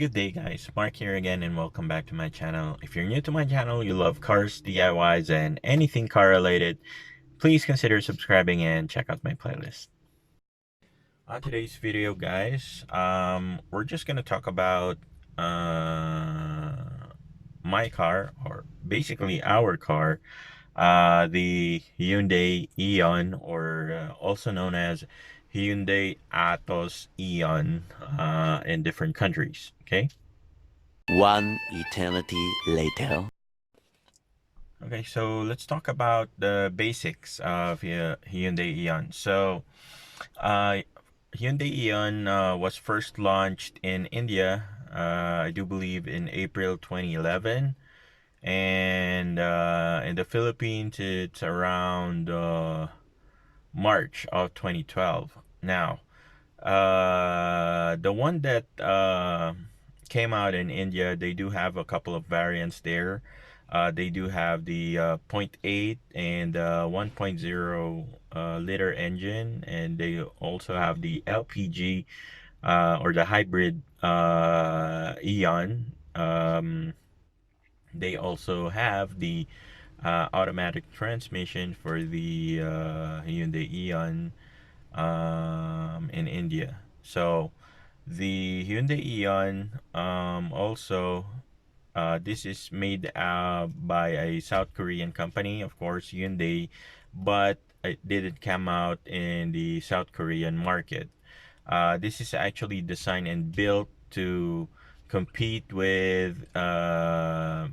Good day guys, Mark here again and welcome back to my channel. If you're new to my channel, you love cars, DIYs, and anything car related, please consider subscribing and check out my playlist. On today's video guys, we're just gonna talk about my car, or basically our car, the Hyundai Eon, or also known as Hyundai Atos Eon in different countries. Okay. One eternity later. Okay, so let's talk about the basics of Hyundai Eon. So, uh, Hyundai Eon was first launched in India, I do believe in April 2011, and in the Philippines it's around March of 2012. Now, the one that came out in India, they do have a couple of variants there. They do have the zero point 0.8 and 1.0 liter engine, and they also have the LPG or the hybrid Eon. They also have the automatic transmission for the Hyundai Eon in India. So the Hyundai Eon also this is made by a South Korean company, of course, Hyundai, but it didn't come out in the South Korean market. This is actually designed and built to compete with the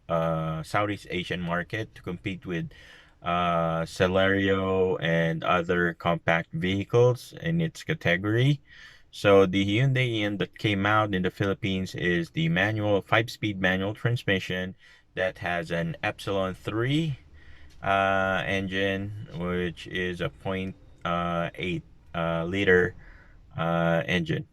Southeast Asian market, to compete with Celerio and other compact vehicles in its category. So the Hyundai Eon that came out in the Philippines is the manual 5-speed manual transmission that has an Epsilon 3 engine, which is a 0.8 liter engine.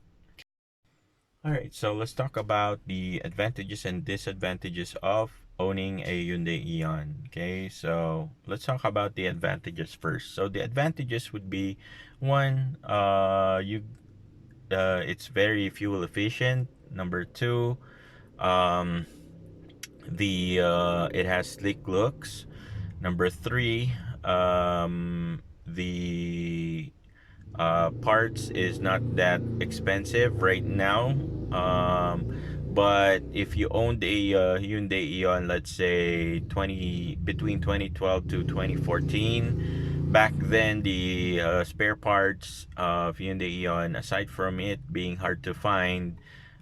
All right, so let's talk about the advantages and disadvantages of owning a Hyundai Eon. Okay, so let's talk about the advantages first. So the advantages would be one, it's very fuel efficient. Number two, um, the it has sleek looks. Number three, the parts is not that expensive right now. But if you owned a Hyundai Eon, let's say 20 between 2012 to 2014, back then the spare parts of Hyundai Eon, aside from it being hard to find,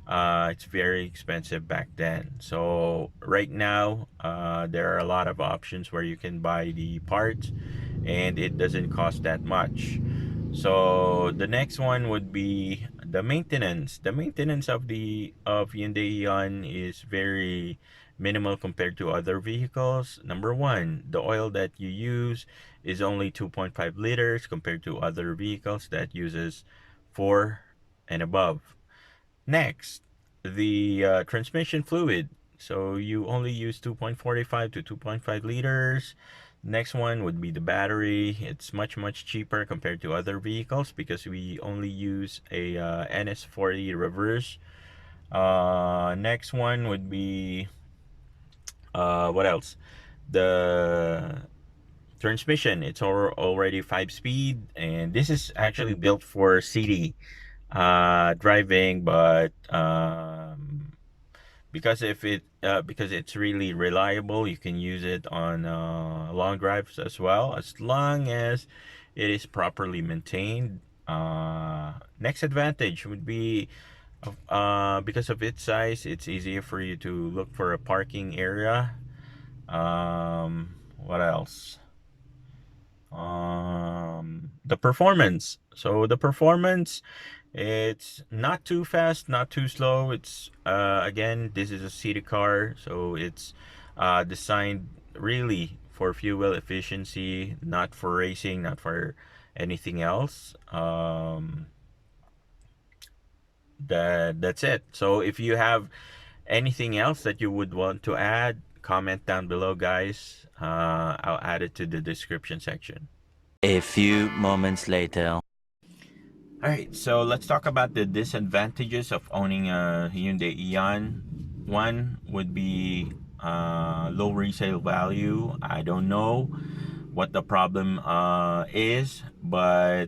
it's very expensive back then. So right now, there are a lot of options where you can buy the parts, and it doesn't cost that much. So the next one would be the maintenance. The maintenance of Hyundai Eon is very minimal compared to other vehicles. Number one, the oil that you use is only 2.5 liters compared to other vehicles that uses 4 and above. Next, the transmission fluid. So you only use 2.45 to 2.5 liters. Next one would be the battery. It's much cheaper compared to other vehicles because we only use a NS40 reverse. Next one would be what else? The transmission. It's already 5-speed, and this is actually built for city driving, but because it's really reliable, you can use it on long drives as well, as long as it is properly maintained. Next advantage would be because of its size, it's easier for you to look for a parking area. What else? The performance. So the performance, it's not too fast, not too slow. It's again, this is a city car, so it's designed really for fuel efficiency, not for racing, not for anything else. That's it. So if you have anything else that you would want to add, comment down below, guys. I'll add it to the description section. A few moments later. All right, so let's talk about the disadvantages of owning a Hyundai Eon. One would be low resale value. I don't know what the problem is, but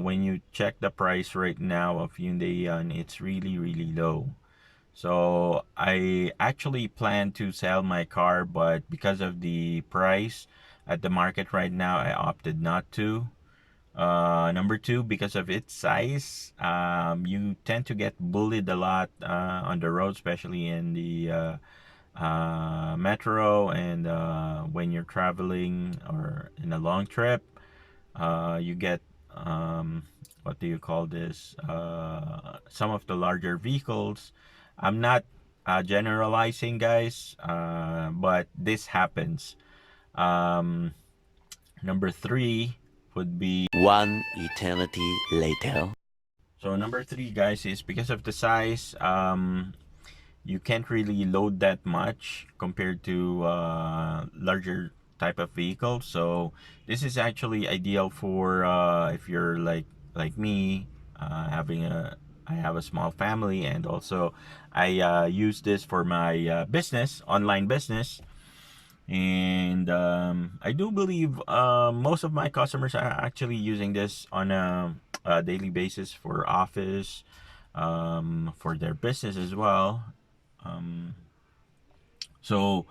when you check the price right now of Hyundai Eon, it's really, really low. So I actually plan to sell my car, but because of the price at the market right now, I opted not to. Number two, because of its size, you tend to get bullied a lot on the road, especially in the metro and when you're traveling or in a long trip. You get what do you call this? Some of the larger vehicles. I'm not generalizing, guys, but this happens. Um, Number three would be One eternity later. so number three, guys, is because of the size. You can't really load that much compared to larger type of vehicle. So this is actually ideal for if you're like me, having a I have a small family, and also I use this for my business, online business. And I do believe most of my customers are actually using this on a daily basis for office, for their business as well. Um, so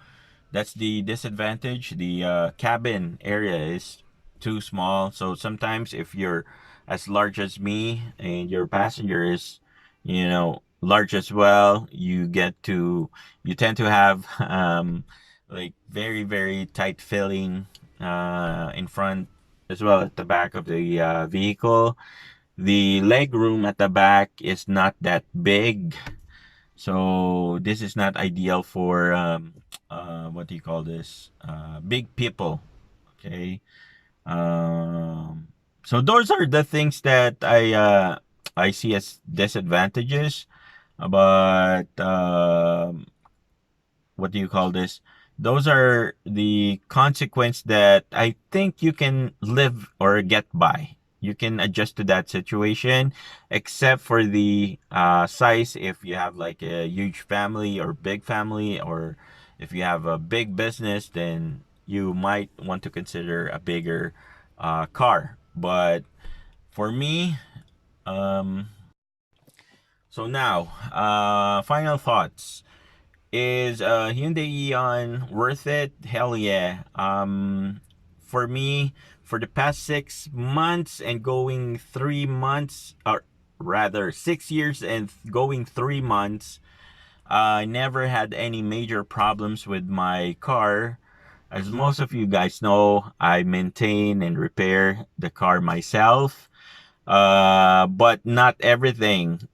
that's the disadvantage. The cabin area is too small. So sometimes if you're as large as me and your passenger is, large as well, you tend to have like very, very tight filling in front as well at the back of the vehicle. The leg room at the back is not that big, so this is not ideal for what do you call this? Big people. Okay. So those are the things that I see as disadvantages. But what do you call this? Those are the consequence that I think you can live or get by. You can adjust to that situation, except for the size. If you have like a huge family or big family, or if you have a big business, then you might want to consider a bigger car. But for me, um, so now, final thoughts. Is Hyundai Eon worth it? Hell yeah. For me, for the past 6 months and going 3 months, or rather 6 years and going 3 months, I never had any major problems with my car. As most of you guys know, I maintain and repair the car myself, but not everything.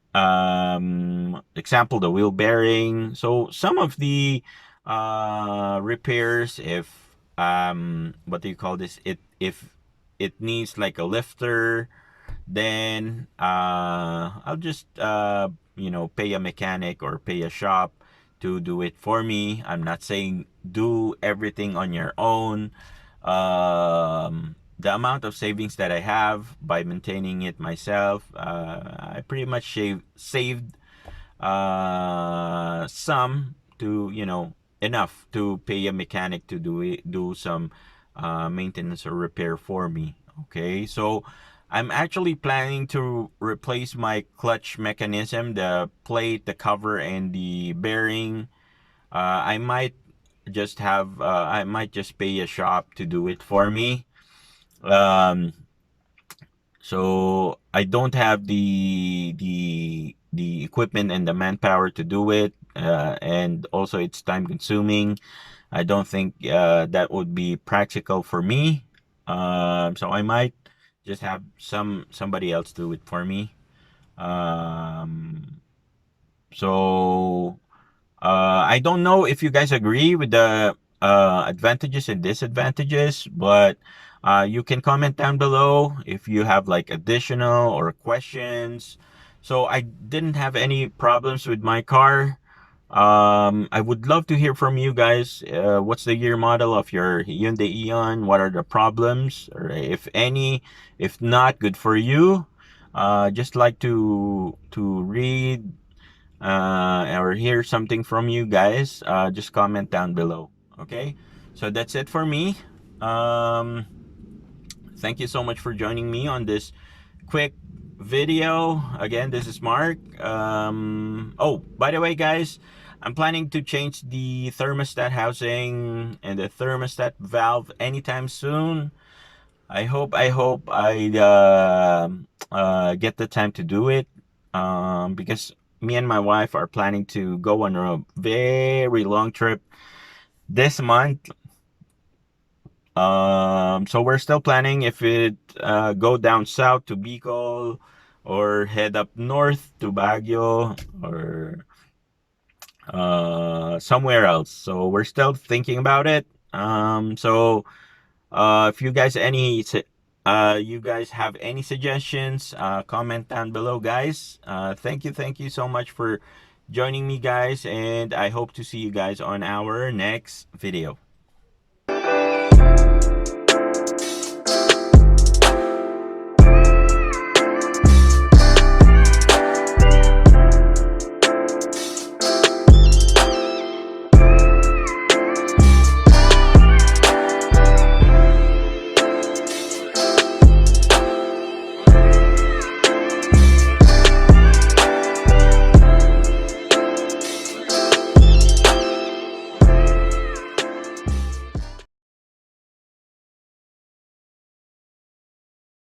Example, the wheel bearing. So some of the repairs, if what do you call this? It if it needs like a lifter, then I'll just pay a mechanic or pay a shop to do it for me. I'm not saying do everything on your own. The amount of savings that I have by maintaining it myself, I pretty much saved some to enough to pay a mechanic to do some maintenance or repair for me. Okay, so I'm actually planning to replace my clutch mechanism, the plate, the cover, and the bearing. I might just pay a shop to do it for me. um so I don't have the equipment and the manpower to do it, and also it's time consuming. I don't think that would be practical for me. So I might just have somebody else do it for me. um so I don't know if you guys agree with the advantages and disadvantages, but you can comment down below if you have like additional or questions. So I didn't have any problems with my car. I would love to hear from you guys. What's the year model of your Hyundai Eon? What are the problems, or if any? If not, good for you. Just like to read or hear something from you guys. Just comment down below. Okay, so that's it for me. Um, Thank you so much for joining me on this quick video. Again, this is Mark. Oh, by the way, guys, I'm planning to change the thermostat housing and the thermostat valve anytime soon. I hope I get the time to do it, because me and my wife are planning to go on a very long trip this month. So we're still planning if it go down south to Bicol or head up north to Baguio or somewhere else. So we're still thinking about it. If you guys have any suggestions, comment down below, guys. Thank you so much for joining me, guys, and I hope to see you guys on our next video.